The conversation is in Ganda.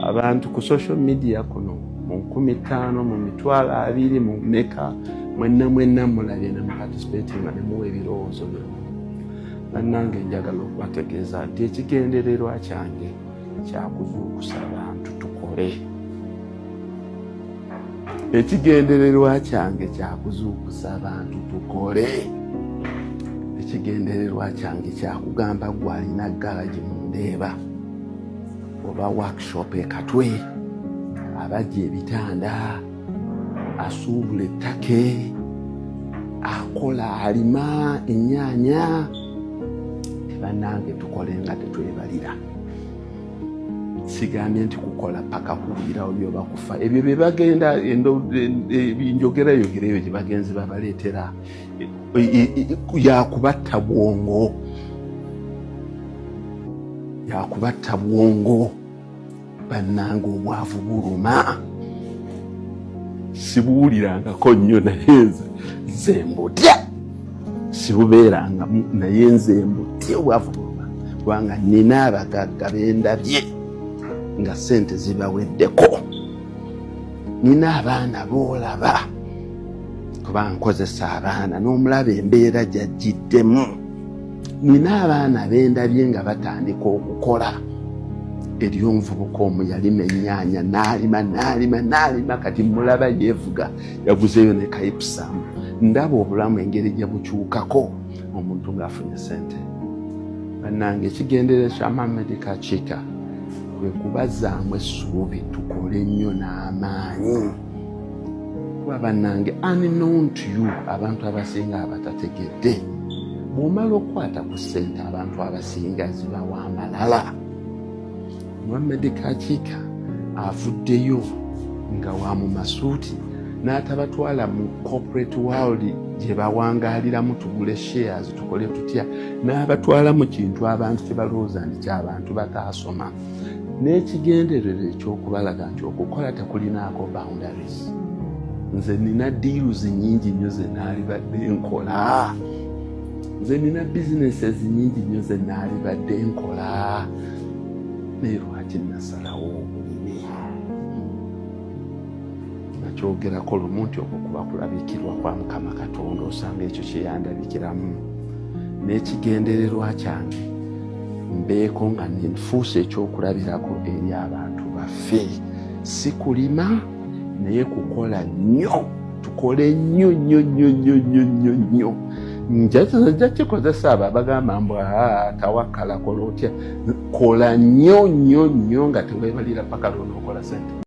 abantu ku social media kuno mu 15 mu 20 mu meka mwenna mulabye ne participating ne muwe ebirowoozo byonna. Bannange njagala okubategeeza nti ekigendererwa kyange kyakuzuukusa abantu tukole. Ekigendererwa kyange kyakuzuukusa abantu tukole. Ekigendererwa kyange kyakugamba gwe alina garage mu Ndeeba oba workshop Katwe, abajja ebitanda, asuubula ettake, akola alima ennyaanya. Bannange tukole nga tetwebalira. Sigambye nti kukola paka kuwulirawo byoba kufa. Ebyo bye bagenda njogerayo gye bagenzi babaleetera yakubatta bwongo. Yakubatta bwongo. Bannange obwavu buluma. Sibuwulirangako nnyo naye nze mbutya. Sibubeerangamu naye nze mbutya obwavu buluma. Kubanga nina abagagga bendabye nga ssente zibaweddeko. Nina abaana boolaba kuba nkozesa abaana n'omulaba embeera gy'ajjiddemu. Nina abaana bendabye nga batandika okukola. Ery'omuvubuka omu yalima ennyaanya n'alima kati mulaba yeevuga yaguzeeyo ne kayipusamu. Ndaba obulamu engeri gye bukyukako omuntu ng'afunye ssente. Bannange ekigendere kya Mohammed Kachika kwe kubazaamu essuubi tukole ennyo n'amaanyi. Kuba bannange unknown to you abantu abasinga abatategedde. Bw'omala okukwata ku ssente abantu abasinga zibawa amalala. Mohammed Kachika avuddeyo nga wa mu masuuti n'atabatwala mu corporate world gye bawangaaliramu tugule shares tukole tutya, n'abatwala mu kintu abantu kye balowooza nti ky'abantu bataasoma. N'ekigenderero eky'okubalaga nti okukola tekulinaako boundaries. Nze nina deals nnyingi nnyo ze naalibadde nkola. Nze nina businesses nnyingi nnyo ze naalibadde nkola. Naye lwaki nasalawo obulimi? Nakyogerako lumu nti okwo kuba kulabikirwa kwa Mukama Katonda, osanga ekyo kye yandabikiramu. N'ekigendererwa kyange mbeeko nga nfuuse ekyokulabirako eri abantu baffe. Si kulima naye kukola nnyo. Tukole nnyo. Njajja kikozesa abo abagamba mbu tawakkala kola otya. Kola nnyo nga teweebalira paka lw'onookola ssente.